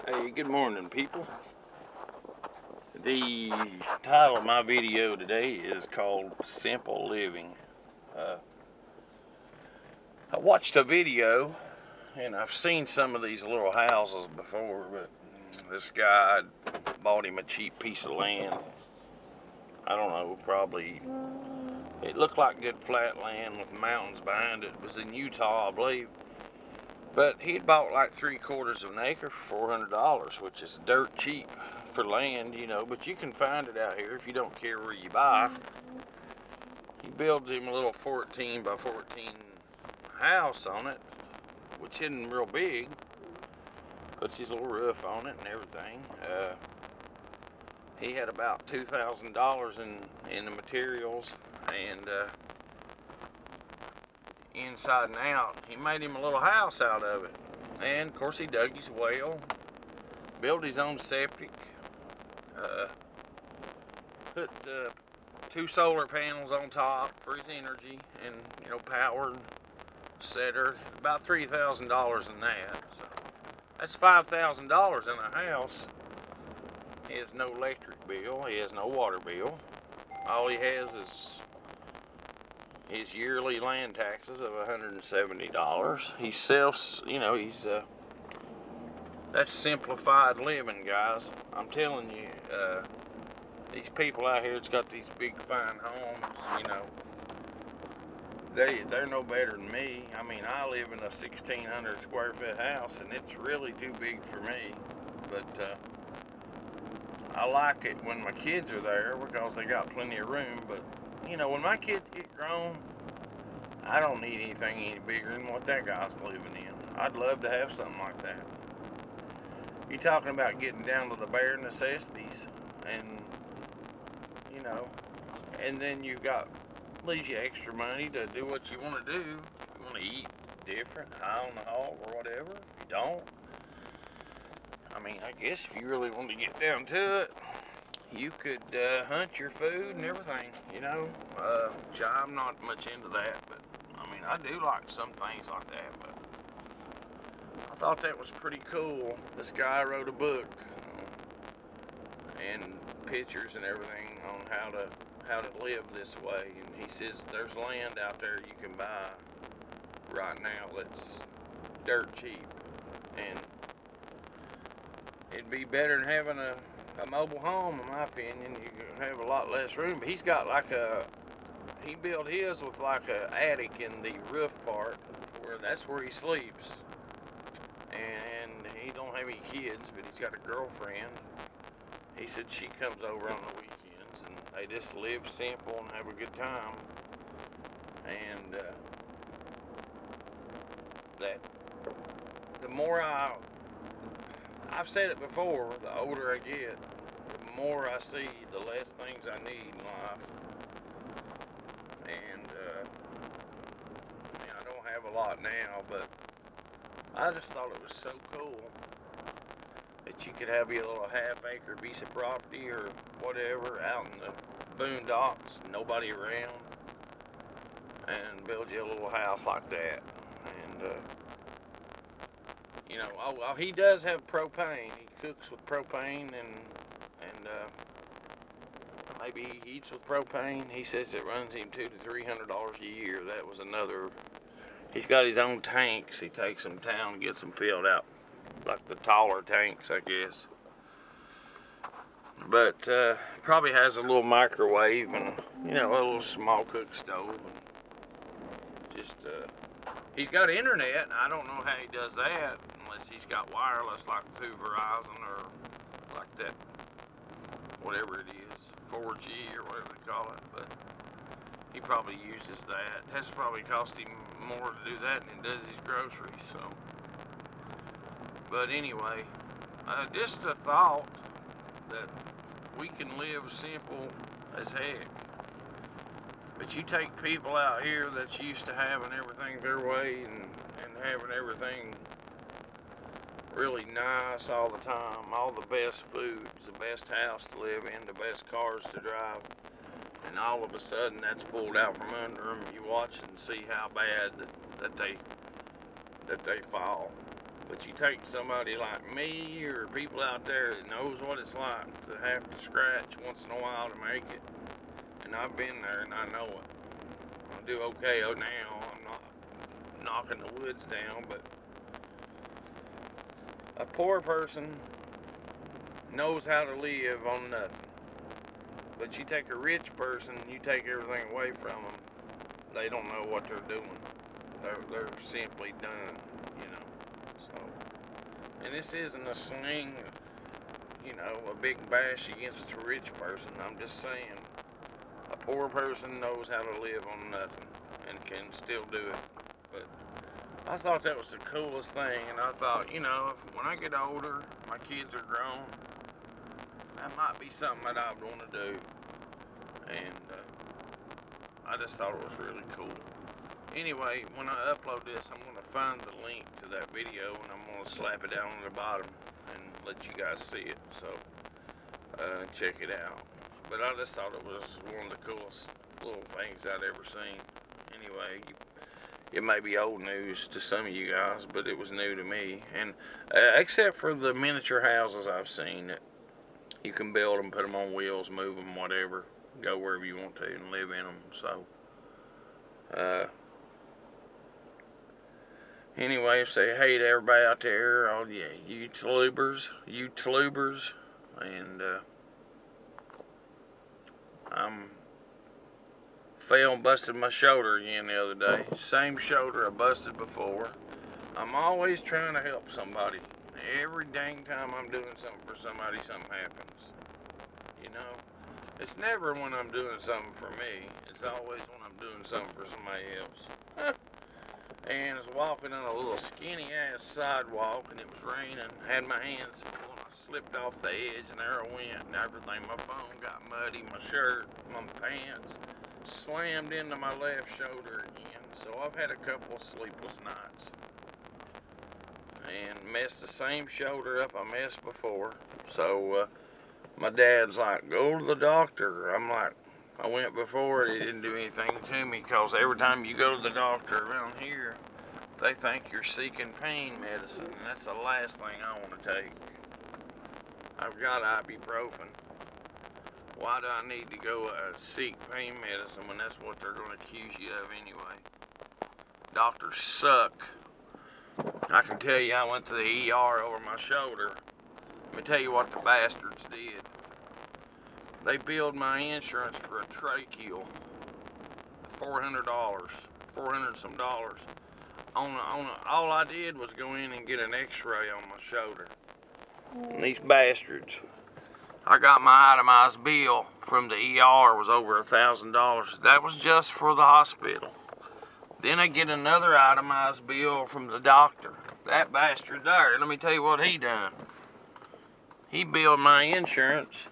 Hey, good morning, people. The title of my video today is called Simple Living. I watched a video, and I've seen some of these little houses before, but this guy bought him a cheap piece of land. I don't know, probably, it looked like good flat land with mountains behind it. It was in Utah, I believe. But he'd bought like 3/4 of an acre for $400, which is dirt cheap for land, you know, but you can find it out here if you don't care where you buy. He builds him a little 14 by 14 house on it, which isn't real big. Puts his little roof on it and everything. He had about $2,000 in the materials, and inside and out, he made him a little house out of it. And of course he dug his well, built his own septic, put 2 solar panels on top for his energy, and you know, powered setter. About $3,000 in that. So that's $5,000 in a house. He has no electric bill, he has no water bill. All he has is his yearly land taxes of $170. He sells, you know, that's simplified living, guys. I'm telling you, these people out here that's got these big fine homes, you know, they're no better than me. I mean, I live in a 1,600 square foot house, and it's really too big for me. But I like it when my kids are there because they got plenty of room. But you know, when my kids get grown, I don't need anything any bigger than what that guy's living in. I'd love to have something like that. You're talking about getting down to the bare necessities, and you know, and then you've got, leaves you extra money to do what you want to do. You want to eat different, high on the hog or whatever. If you don't, I mean, I guess if you really want to get down to it, you could hunt your food and everything, you know. I'm not much into that, but I mean, I do like some things like that. But I thought that was pretty cool. This guy wrote a book and pictures and everything on how to live this way. And he says there's land out there you can buy right now that's dirt cheap, and it'd be better than having a mobile home, in my opinion. You can have a lot less room. But he's got like he built his with like a attic in the roof part, where that's where he sleeps. And he don't have any kids, but he's got a girlfriend. He said she comes over on the weekends, and they just live simple and have a good time. And that the more I've said it before, the older I get, the more I see, the less things I need in life. And I mean, I don't have a lot now, but I just thought it was so cool that you could have your little half-acre piece of property or whatever out in the boondocks, nobody around, and build you a little house like that. And you know, he does have propane. He cooks with propane, and maybe he eats with propane. He says it runs him $200 to $300 a year. That was another. He's got his own tanks. He takes them down and gets them filled out, like the taller tanks, I guess. But probably has a little microwave and, you know, a little small cook stove. And just he's got internet. I don't know how he does that unless he's got wireless, like through Verizon or like that, whatever it is, 4G or whatever they call it. But he probably uses that. That's probably cost him more to do that than he does his groceries. So, but anyway, just a thought that we can live simple as heck. But you take people out here that's used to having everything their way and having everything really nice all the time, all the best foods, the best house to live in, the best cars to drive, and all of a sudden that's pulled out from under them. You watch and see how bad that they fall. But you take somebody like me or people out there that knows what it's like to have to scratch once in a while to make it. And I've been there and I know it. I do okay now. I'm not knocking the woods down, but a poor person knows how to live on nothing. But you take a rich person, you take everything away from them, they don't know what they're doing. They're simply done, you know. So, and this isn't a sling, you know, a big bash against a rich person. I'm just saying, a poor person knows how to live on nothing and can still do it. But I thought that was the coolest thing, and I thought, you know, when I get older, my kids are grown, that might be something that I'd want to do. And I just thought it was really cool. Anyway, when I upload this, I'm going to find the link to that video, and I'm going to slap it down on the bottom and let you guys see it. So, check it out. But I just thought it was one of the coolest little things I'd ever seen. Anyway, it may be old news to some of you guys, but it was new to me. And except for the miniature houses I've seen, that you can build them, put them on wheels, move them, whatever, go wherever you want to and live in them. So, anyway, say hey to everybody out there, all you YouTubers, and I'm fell and busted my shoulder again the other day. Same shoulder I busted before. I'm always trying to help somebody. Every dang time I'm doing something for somebody, something happens. You know? It's never when I'm doing something for me. It's always when I'm doing something for somebody else. And I was walking on a little skinny ass sidewalk, and it was raining. Had my hands full, and I slipped off the edge, and there I went, and everything. My phone got muddy, my shirt, my pants slammed into my left shoulder again. So I've had a couple of sleepless nights, and messed the same shoulder up I messed before. So my dad's like, go to the doctor. I'm like, I went before, it didn't do anything to me, because every time you go to the doctor around here, they think you're seeking pain medicine, and that's the last thing I want to take. I've got ibuprofen. Why do I need to go seek pain medicine when that's what they're going to accuse you of anyway? Doctors suck. I can tell you, I went to the ER over my shoulder. Let me tell you what the bastards did. They billed my insurance for a tracheal, $400, $400 and some dollars. All I did was go in and get an X-ray on my shoulder. And these bastards, I got my itemized bill from the ER was over $1,000. That was just for the hospital. Then I get another itemized bill from the doctor. That bastard there, let me tell you what he done. He billed my insurance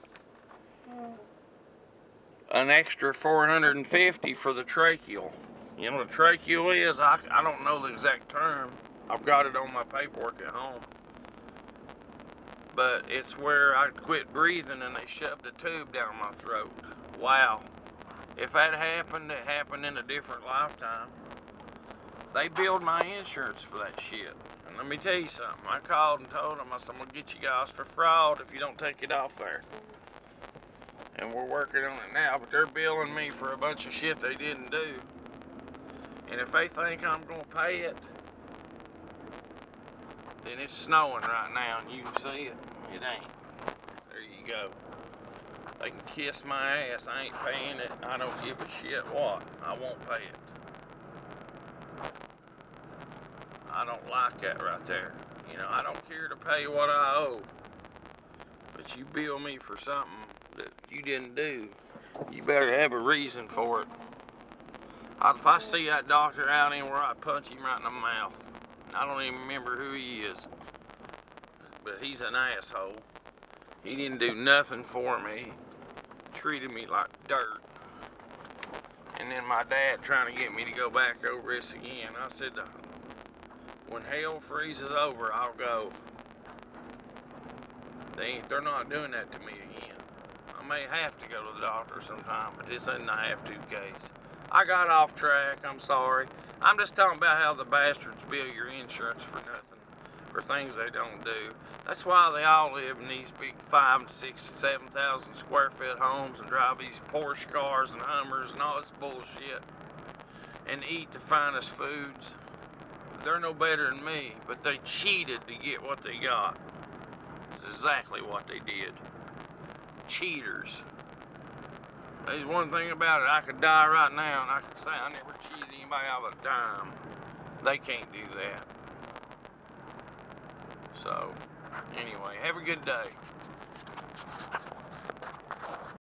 an extra $450 for the tracheal. You know what a tracheal is? I don't know the exact term. I've got it on my paperwork at home. But it's where I quit breathing and they shoved a tube down my throat. Wow. If that happened, it happened in a different lifetime. They billed my insurance for that shit. And let me tell you something. I called and told them, I said, I'm going to get you guys for fraud if you don't take it off there. And we're working on it now, but they're billing me for a bunch of shit they didn't do. And if they think I'm going to pay it, then it's snowing right now and you can see it. It ain't. There you go. They can kiss my ass. I ain't paying it. I don't give a shit what. I won't pay it. I don't like that right there. You know, I don't care to pay what I owe. But you bill me for something that you didn't do, you better have a reason for it. If I see that doctor out anywhere, I punch him right in the mouth. I don't even remember who he is, but he's an asshole. He didn't do nothing for me. Treated me like dirt. And then my dad trying to get me to go back over this again. I said, when hell freezes over, I'll go. They're not doing that to me again. I may have to go to the doctor sometime, but this isn't a have-to case. I got off track, I'm sorry. I'm just talking about how the bastards bill your insurance for nothing. for things they don't do. That's why they all live in these big 5,000, 6,000, 7,000 square foot homes and drive these Porsche cars and Hummers and all this bullshit and eat the finest foods. They're no better than me, but they cheated to get what they got. That's exactly what they did. Cheaters. There's one thing about it, I could die right now and I could say I never cheated anybody out of a dime. They can't do that. So, anyway, have a good day.